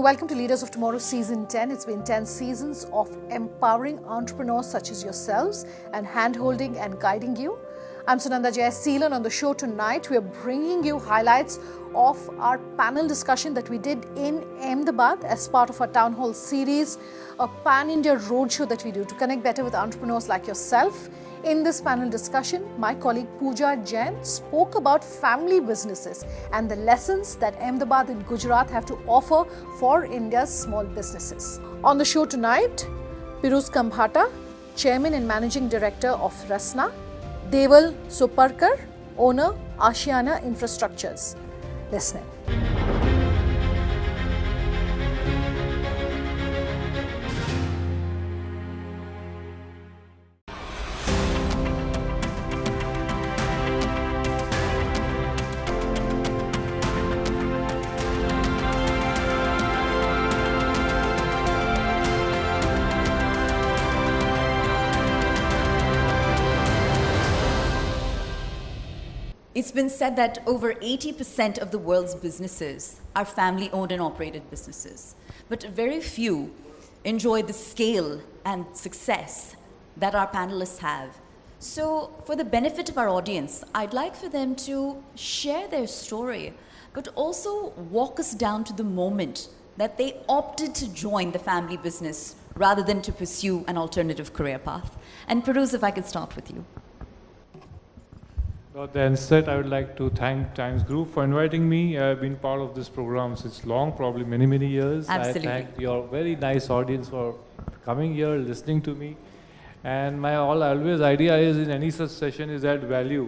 and welcome to Leaders of Tomorrow Season 10. It's been 10 seasons of empowering entrepreneurs such as yourselves and hand-holding and guiding you. I'm Sunanda Jayaseel, and on the show tonight, we are bringing you highlights of our panel discussion that we did in Ahmedabad as part of our Townhall series, a pan-India roadshow that we do to connect better with entrepreneurs like yourself. In this panel discussion, my colleague Pooja Jain spoke about family businesses and the lessons that Ahmedabad and Gujarat have to offer for India's small businesses. On the show tonight, Piruz Khambatta, Chairman and Managing Director of Rasna, Deval Soparkar, owner Ashiyana Infrastructures. Listening. It's been said that over 80% of the world's businesses are family-owned and operated businesses, but very few enjoy the scale and success that our panelists have. So for the benefit of our audience, I'd like for them to share their story, but also walk us down to the moment that they opted to join the family business rather than to pursue an alternative career path. And Piruz, if I could start with you. At the onset, I would like to thank Times Group for inviting me. I've been part of this program since long, probably many years. Absolutely. I thank your very nice audience for coming here, listening to me. And my always idea is in any such session is add value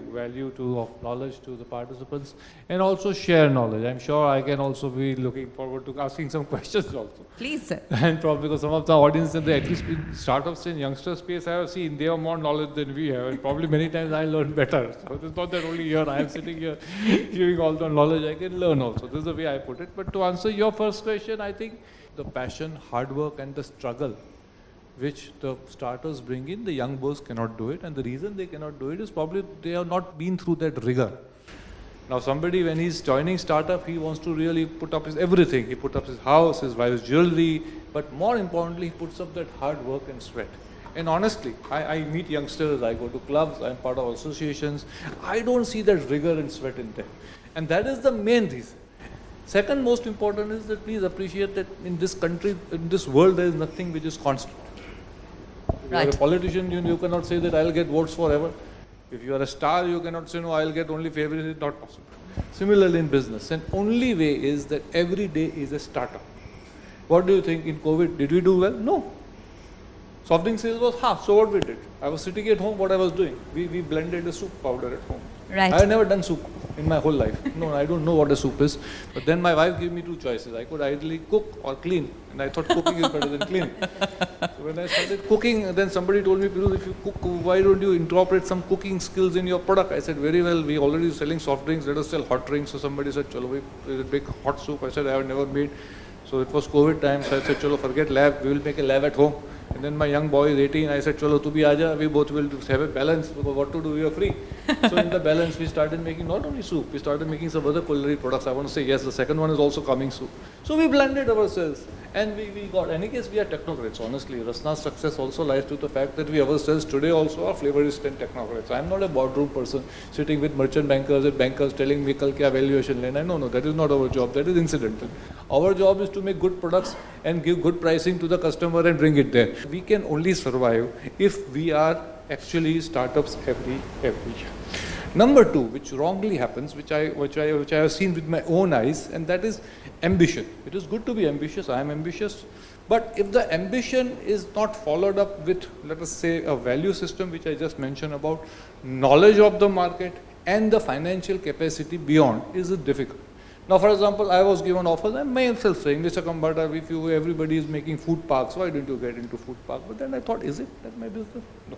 of knowledge to the participants and also share knowledge. I'm sure I can also be looking forward to asking some questions also. Please, sir. And probably because some of the audience in the at least in startups and youngster space I have seen, they have more knowledge than we have, and probably many times I learn better. So it's not that only here I am sitting here giving all the knowledge, I can learn also. This is the way I put it. But to answer your first question, I think the passion, hard work and the struggle which the starters bring in, the young boys cannot do it, and the reason they cannot do it is probably they have not been through that rigor. Now somebody, when he's joining startup, he wants to really put up his everything. He put up his house, his wife's jewelry, but more importantly, he puts up that hard work and sweat. And honestly, I meet youngsters, I go to clubs, I'm part of associations, I don't see that rigor and sweat in them. And that is the main reason. Second most important is that please appreciate that in this country, in this world, there is nothing which is constant. If you are a politician, you cannot say that I'll get votes forever. If you are a star, you cannot say, no, I'll get only favorites. It's not possible. Similarly in business, and only way is that every day is a startup. What do you think in COVID? Did we do well? No. Soft drink sales was half. So what we did? I was sitting at home, what I was doing? We blended a soup powder at home. Right. I had never done soup in my whole life. No, I don't know what a soup is. But then my wife gave me two choices. I could either cook or clean. And I thought cooking is better than cleaning. So when I started cooking, then somebody told me, Piruz, if you cook, why don't you incorporate some cooking skills in your product? I said, very well, we already selling soft drinks, let us sell hot drinks. So somebody said, chalo, we make hot soup. I said, I have never made. So it was COVID time, so I said, chalo, forget lab, we will make a lab at home. And then my young boy is 18, I said, chalo, tu bhi aaja, we both will have a balance, because what to do, we are free. So in the balance, we started making not only soup, we started making some other culinary products. I want to say, yes, the second one is also coming soon. So we blended ourselves, and we got, in any case, we are technocrats, honestly. Rasna's success also lies to the fact that we ourselves today also are flavorist and technocrats. I am not a boardroom person sitting with merchant bankers and bankers telling me, kal kya valuation lena. No, that is not our job, that is incidental. Our job is to make good products and give good pricing to the customer and bring it there. We can only survive if we are actually startups every year. Number two, which wrongly happens, which I have seen with my own eyes, and that is ambition. It is good to be ambitious, I am ambitious, but if the ambition is not followed up with, let us say, a value system, which I just mentioned about, knowledge of the market and the financial capacity beyond, is difficult. Now, for example, I was given offers, I'm myself saying, Mr. Khambatta, if everybody is making food parks, why don't you get into food park? But then I thought, is it that my business? No.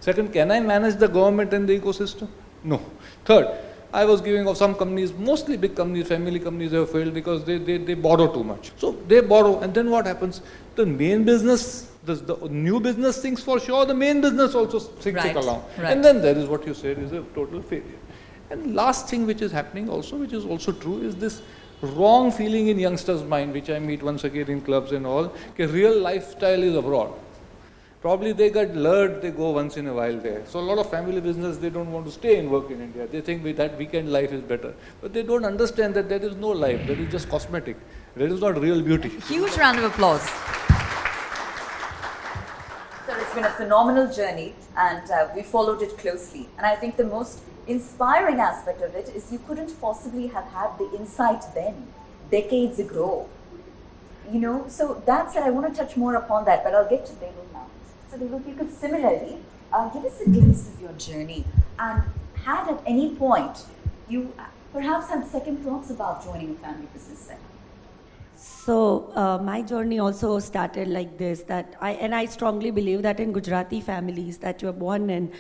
Second, can I manage the government and the ecosystem? No. Third, I was giving of some companies, mostly big companies, family companies have failed because they borrow too much. So they borrow, and then what happens? The main business, the new business thinks for sure, the main business also thinks it along. Right. And then there is what you said is a total failure. And last thing which is happening also, which is also true, is this wrong feeling in youngsters' mind, which I meet once again in clubs and all, that real lifestyle is abroad. Probably they got lured, they go once in a while there. So a lot of family business, they don't want to stay and work in India. They think that weekend life is better. But they don't understand that there is no life, that is just cosmetic. That is not real beauty. Huge round of applause. Sir, it's been a phenomenal journey and we followed it closely. And I think the most inspiring aspect of it is you couldn't possibly have had the insight then, decades ago. You know, so that said, I want to touch more upon that, but I'll get to Deval now. So Deval, if you could similarly give us a glimpse of your journey and had at any point you perhaps had second thoughts about joining a family business setup. So my journey also started like this, that I strongly believe that in Gujarati families that you are born in,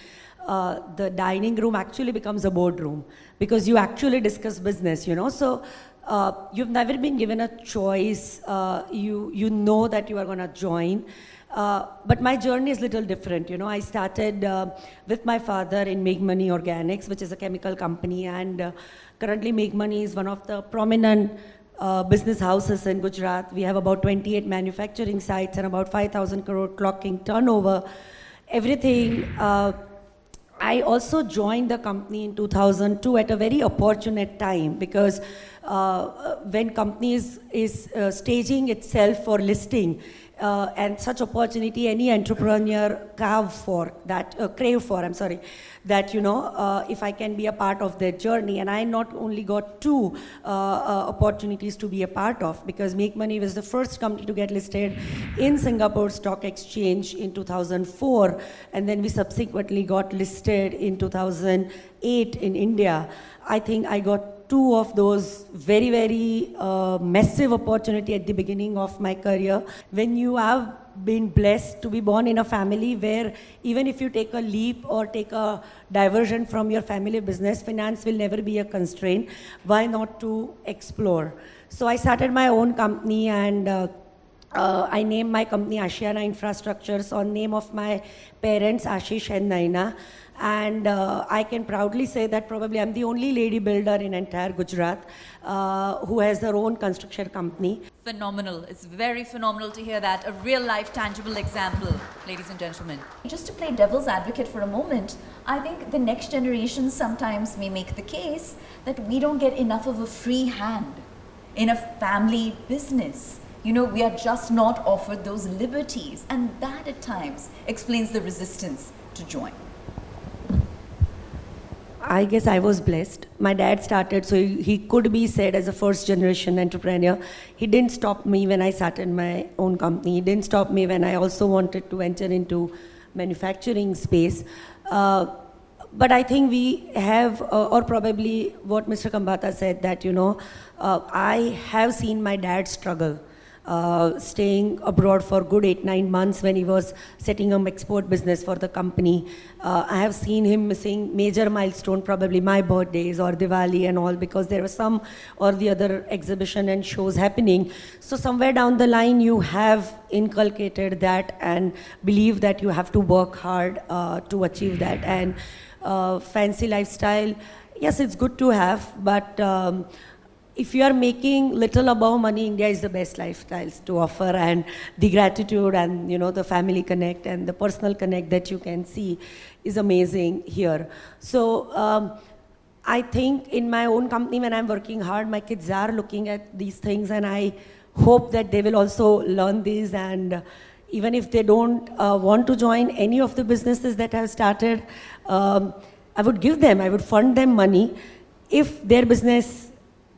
the dining room actually becomes a boardroom because you actually discuss business, you know. So you've never been given a choice. You know that you are going to join. But my journey is a little different, you know. I started with my father in Make Money Organics, which is a chemical company, and currently Make Money is one of the prominent business houses in Gujarat. We have about 28 manufacturing sites and about 5,000 crore clocking turnover. Everything. I also joined the company in 2002 at a very opportune time because when company is staging itself for listing, and such opportunity any entrepreneur crave for, that you know, if I can be a part of their journey. And I not only got two opportunities to be a part of, because Make Money was the first company to get listed in Singapore Stock Exchange in 2004, and then we subsequently got listed in 2008 in India. I think I got two of those very, very massive opportunity at the beginning of my career. When you have been blessed to be born in a family where even if you take a leap or take a diversion from your family business, finance will never be a constraint. Why not to explore? So I started my own company, and I named my company Ashiyana Infrastructures on name of my parents, Ashish and Naina. And I can proudly say that probably I'm the only lady builder in entire Gujarat who has her own construction company. Phenomenal. It's very phenomenal to hear that. A real life tangible example, ladies and gentlemen. Just to play devil's advocate for a moment, I think the next generation sometimes may make the case that we don't get enough of a free hand in a family business. You know, we are just not offered those liberties, and that at times explains the resistance to join. I guess I was blessed. My dad started, so he could be said as a first generation entrepreneur. He didn't stop me when I started my own company. He didn't stop me when I also wanted to enter into manufacturing space. But I think we have, or probably what Mr. Khambatta said, that, you know, I have seen my dad struggle. Staying abroad for good 8-9 months when he was setting up export business for the company. I have seen him missing major milestone, probably my birthdays or Diwali and all, because there was some or the other exhibition and shows happening. So somewhere down the line you have inculcated that and believe that you have to work hard to achieve that. And fancy lifestyle, yes, it's good to have, but if you are making little above money, India is the best lifestyles to offer, and the gratitude and, you know, the family connect and the personal connect that you can see is amazing here. So I think in my own company, when I'm working hard, my kids are looking at these things, and I hope that they will also learn these. And even if they don't want to join any of the businesses that I've started, I would fund them money. If their business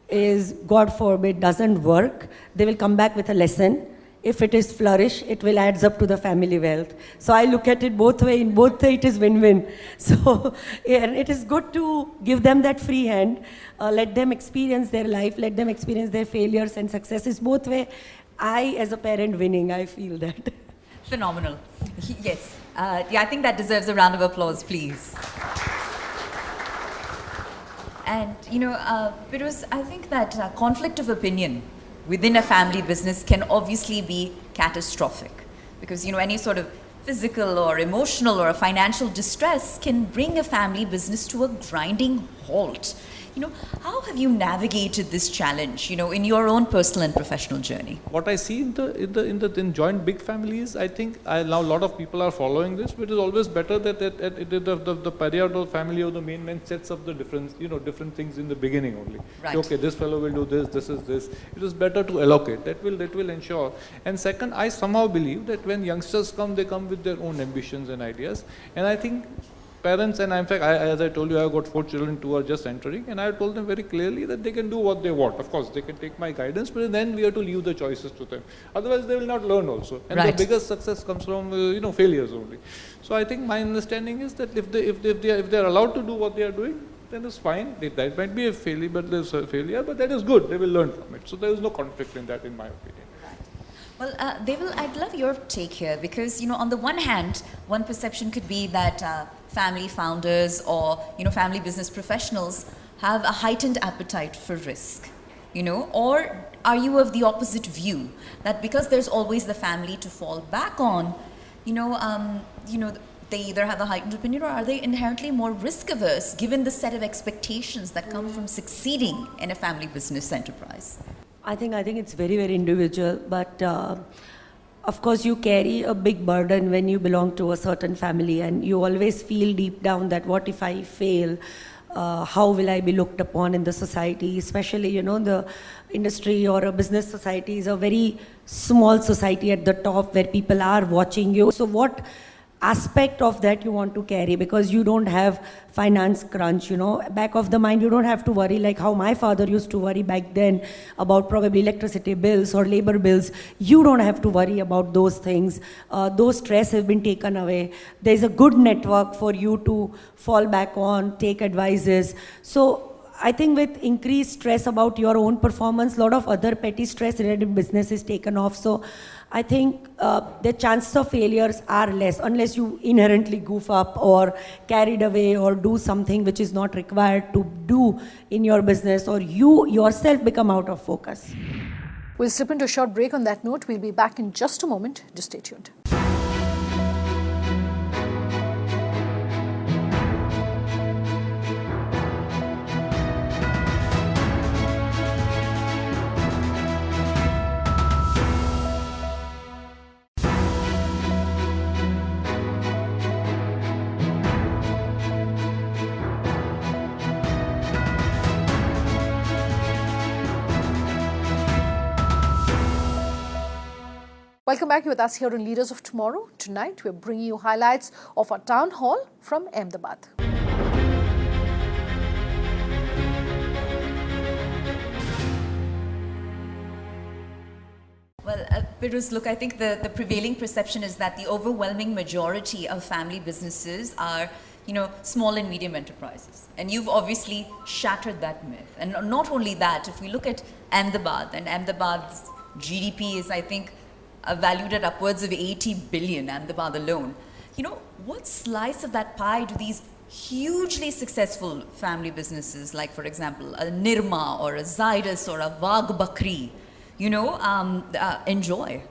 is, God forbid, doesn't work, they will come back with a lesson. If it is flourish, it will adds up to the family wealth. So I look at it both way. In both way, it is win-win. So it is good to give them that free hand, let them experience their life, let them experience their failures and successes. Both way, I as a parent winning, I feel that. Phenomenal. Yes. Yeah, I think that deserves a round of applause, please. And, you know, Piruz, I think that conflict of opinion within a family business can obviously be catastrophic, because, you know, any sort of physical or emotional or a financial distress can bring a family business to a grinding halt. How have you navigated this challenge, in your own personal and professional journey? What I see in joint big families, I think now a lot of people are following this, but it is always better that the patriarchal family or the main man sets up the different things in the beginning only. Right. So, okay, this fellow will do this, this is this. It is better to allocate. That will ensure. And second, I somehow believe that when youngsters come, they come with their own ambitions and ideas. And I think parents, and in fact, as I told you, I have got 4 children, 2 are just entering, and I have told them very clearly that they can do what they want. Of course, they can take my guidance, but then we have to leave the choices to them. Otherwise, they will not learn also. And right. The biggest success comes from failures only. So I think my understanding is that if they are allowed to do what they are doing, then it's fine. That might be a failure, but that is good. They will learn from it. So there is no conflict in that, in my opinion. Well, Deval, I'd love your take here because, on the one hand, one perception could be that family founders or, family business professionals have a heightened appetite for risk, or are you of the opposite view that because there's always the family to fall back on, they either have a heightened opinion or are they inherently more risk averse given the set of expectations that come from succeeding in a family business enterprise? I think it's very, very individual, but of course you carry a big burden when you belong to a certain family, and you always feel deep down that what if I fail, how will I be looked upon in the society, especially, the industry or a business society is a very small society at the top where people are watching you. So what aspect of that you want to carry, because you don't have finance crunch, back of the mind, you don't have to worry like how my father used to worry back then about probably electricity bills or labor bills. You don't have to worry about those things. Those stress have been taken away. There's a good network for you to fall back on, take advices. So I think with increased stress about your own performance, a lot of other petty stress related business is taken off. So I think the chances of failures are less unless you inherently goof up or carried away or do something which is not required to do in your business, or you yourself become out of focus. We'll slip into a short break on that note. We'll be back in just a moment. Just stay tuned. Welcome back. You're with us here on Leaders of Tomorrow. Tonight, we're bringing you highlights of our town hall from Ahmedabad. Well, Piruz, look, I think the prevailing perception is that the overwhelming majority of family businesses are, small and medium enterprises. And you've obviously shattered that myth. And not only that, if we look at Ahmedabad, and Ahmedabad's GDP is, I think, valued at upwards of 80 billion, Ahmedabad alone. What slice of that pie do these hugely successful family businesses, like for example, a Nirma or a Zydus or a Wagh Bakri, enjoy?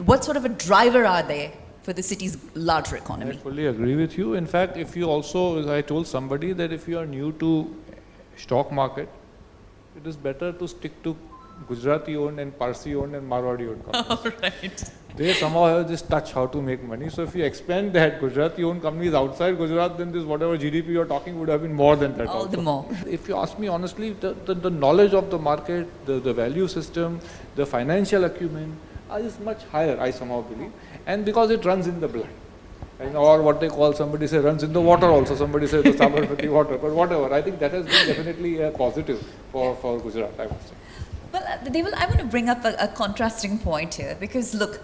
What sort of a driver are they for the city's larger economy? I fully agree with you. In fact, if you also, as I told somebody, that if you are new to stock market, it is better to stick to Gujarati owned and Parsi owned and Marwadi owned companies. All right. They somehow have this touch how to make money. So if you expand that Gujarati owned companies outside Gujarat, then this whatever GDP you're talking would have been more than that. All also. the more. If you ask me honestly, the knowledge of the market, the value system, the financial acumen is much higher, I somehow believe. And because it runs in the blood. Or what they call, somebody say runs in the water also, somebody says the Sabarmati water, but whatever. I think that has been definitely a positive for Gujarat, I would say. Well, Deval, I want to bring up a contrasting point here because look,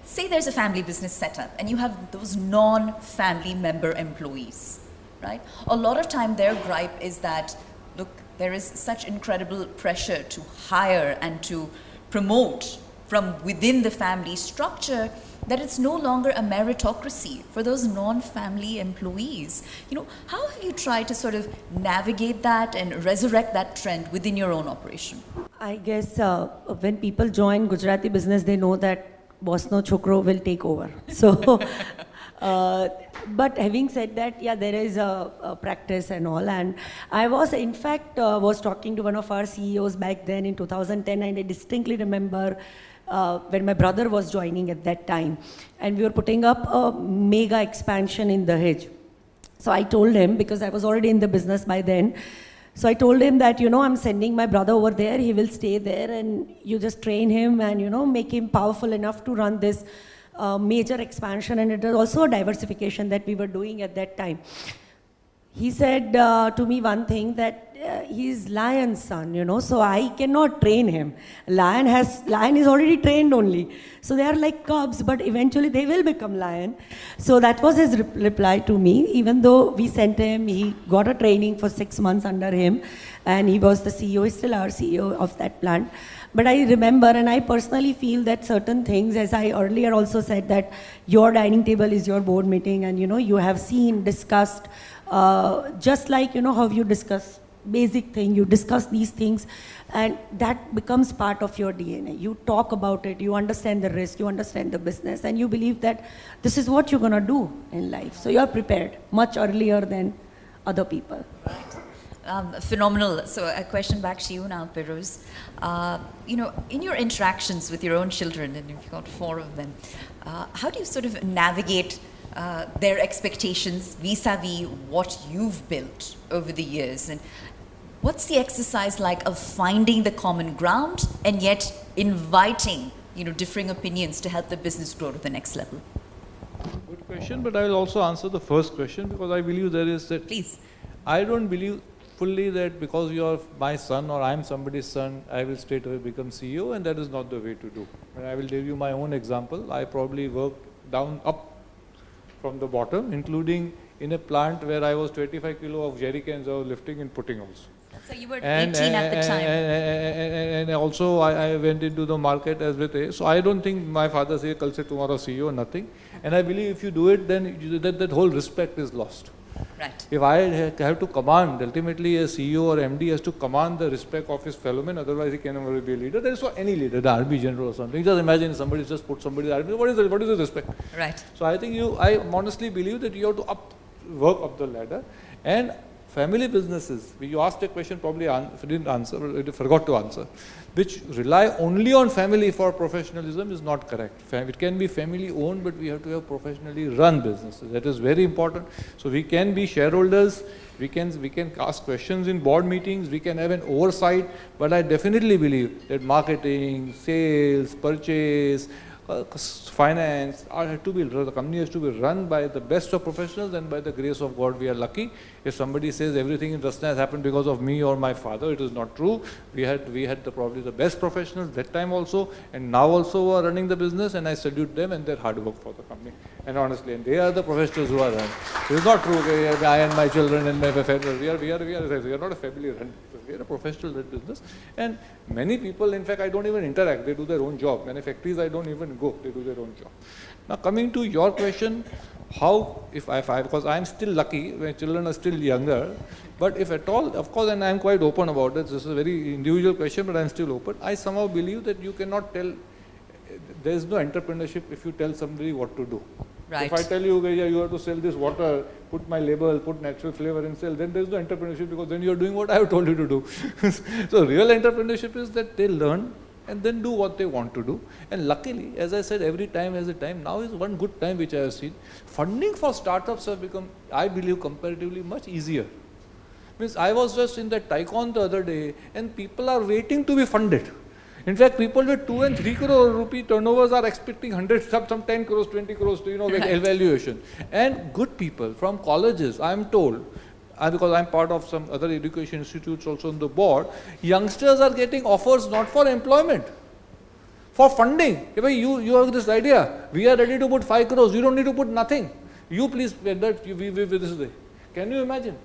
say there's a family business setup and you have those non-family member employees, right? A lot of time their gripe is that, look, there is such incredible pressure to hire and to promote from within the family structure that it's no longer a meritocracy for those non-family employees. How have you tried to sort of navigate that and resurrect that trend within your own operation? I guess when people join Gujarati business, they know that boss no chokro will take over. So But having said that, yeah, there is a practice and all. And I was, in fact, was talking to one of our CEOs back then in 2010, and I distinctly remember when my brother was joining at that time, and we were putting up a mega expansion in Dahej. So I told him, because I was already in the business by then, so I told him that, I'm sending my brother over there, he will stay there, and you just train him and, make him powerful enough to run this major expansion. And it is also a diversification that we were doing at that time. He said to me one thing, that he's lion's son, so I cannot train him. Lion is already trained only. So they are like cubs, but eventually they will become lion. So that was his reply to me. Even though we sent him, he got a training for 6 months under him, and he was the CEO, he's still our CEO of that plant. But I remember, and I personally feel that certain things, as I earlier also said, that your dining table is your board meeting, and you have seen, discussed, just like how you discuss basic thing, you discuss these things, and that becomes part of your DNA. You talk about it, you understand the risk, you understand the business, and you believe that this is what you're going to do in life. So you're prepared much earlier than other people. Phenomenal. So a question back to you now, Piruz. In your interactions with your own children, and you've got 4 of them, how do you sort of navigate their expectations vis-a-vis what you've built over the years? And what's the exercise like of finding the common ground and yet inviting, differing opinions to help the business grow to the next level? Good question, but I will also answer the first question, because I believe there is that. Please. I don't believe fully that because you are my son or I am somebody's son, I will straight away become CEO, and that is not the way to do. And I will give you my own example. I probably worked up from the bottom, including in a plant where I was 25 kilo of jerry cans I was lifting and putting also. So you were 18 at the time. And also I went into the market as with a, so I don't think my father says, kal se tomorrow CEO, nothing. And I believe if you do it, then that whole respect is lost. Right. If I have to command, ultimately a CEO or MD has to command the respect of his fellow men, otherwise he can never be a leader. That is for any leader, the army general or something. Just imagine somebody just put somebody in the army, what is the respect? Right. So I think I honestly believe that you have to work up the ladder. And family businesses, you asked a question, probably didn't answer, forgot to answer, which rely only on family for professionalism is not correct. It can be family owned, but we have to have professionally run businesses. That is very important. So we can be shareholders, we can ask questions in board meetings, we can have an oversight, but I definitely believe that marketing, sales, purchase, finance the company has to be run by the best of professionals, and by the grace of God we are lucky. If somebody says everything in Rasna has happened because of me or my father, it is not true. We had probably the best professionals that time also, and now also are running the business, and I salute them and their hard work for the company. And honestly, and they are the professionals who are running. It is not true, okay, I and my children and my family, we are not a family run. We are a professional led business, and many people, in fact, I don't even interact, they do their own job. Many factories I don't even go, they do their own job. Now coming to your question, how, because I am still lucky, my children are still younger, but if at all, of course, and I am quite open about it, this is a very individual question, but I am still open. I somehow believe that you cannot tell, there is no entrepreneurship if you tell somebody what to do. Right. If I tell you, okay, yeah, you have to sell this water, put my label, put natural flavor and sell, then there is no entrepreneurship, because then you are doing what I have told you to do. So real entrepreneurship is that they learn and then do what they want to do. And luckily, as I said, every time has a time. Now is one good time which I have seen. Funding for startups have become, I believe, comparatively much easier. Means I was just in that Tycoon the other day, and people are waiting to be funded. In fact, people with 2 and 3 crore rupee turnovers are expecting 100, some 10 crores, 20 crores to, like evaluation. And good people from colleges, I am told, because I am part of some other education institutes also on the board, youngsters are getting offers not for employment, for funding. You have this idea, we are ready to put 5 crores, you don't need to put nothing. You please, this is it. Can you imagine?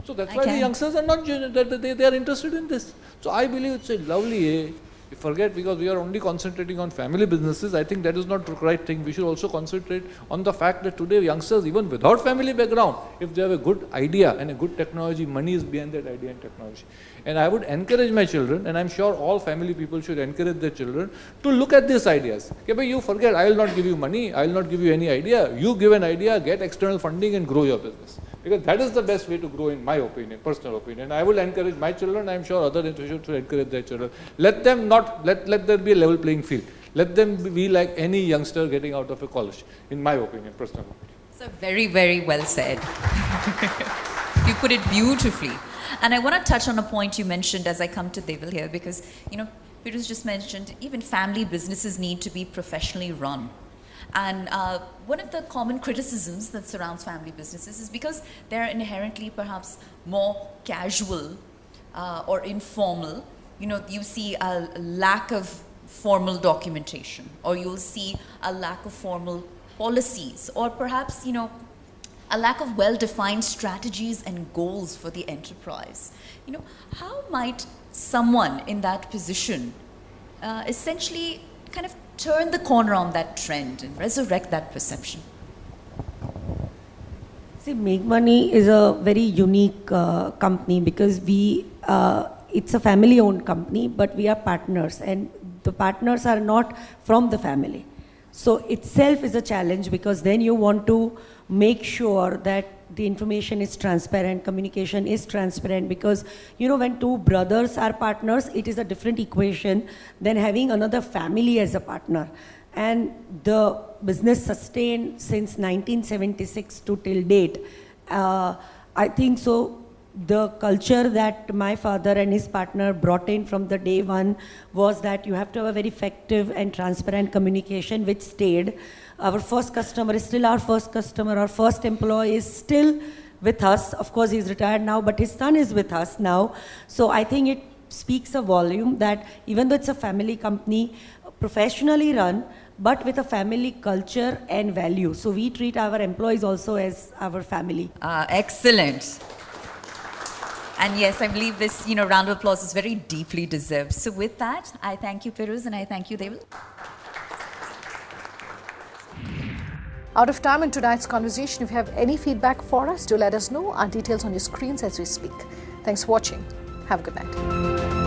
So that's why the youngsters are not, they are interested in this. So I believe it's a lovely We forget because we are only concentrating on family businesses. I think that is not the right thing. We should also concentrate on the fact that today youngsters, even without family background, if they have a good idea and a good technology, money is behind that idea and technology. And I would encourage my children, and I'm sure all family people should encourage their children to look at these ideas. Okay, but you forget, I will not give you money, I will not give you any idea. You give an idea, get external funding and grow your business. Because that is the best way to grow, in my opinion, personal opinion. I will encourage my children, I am sure other institutions should encourage their children. Let them not, let there be a level playing field. Let them be like any youngster getting out of a college, in my opinion, personal opinion. So very, very well said. You put it beautifully. And I want to touch on a point you mentioned as I come to Deval here, because, Piruz just mentioned even family businesses need to be professionally run. And one of the common criticisms that surrounds family businesses is because they're inherently perhaps more casual or informal. You see a lack of formal documentation, or you'll see a lack of formal policies, or perhaps, a lack of well-defined strategies and goals for the enterprise. How might someone in that position essentially kind of turn the corner on that trend and resurrect that perception? See, Make Money is a very unique company because it's a family-owned company, but we are partners, and the partners are not from the family. So itself is a challenge, because then you want to make sure that the information is transparent, communication is transparent, because when two brothers are partners, it is a different equation than having another family as a partner. And the business sustained since 1976 to till date. I think so. The culture that my father and his partner brought in from the day one was that you have to have a very effective and transparent communication, which stayed. Our first customer is still our first customer. Our first employee is still with us. Of course, he's retired now, but his son is with us now. So I think it speaks a volume that even though it's a family company, professionally run, but with a family culture and value. So we treat our employees also as our family. Excellent. And yes, I believe this, round of applause is very deeply deserved. So with that, I thank you, Piruz, and I thank you, Deval. Out of time in tonight's conversation, if you have any feedback for us, do let us know. Our details on your screens as we speak. Thanks for watching. Have a good night.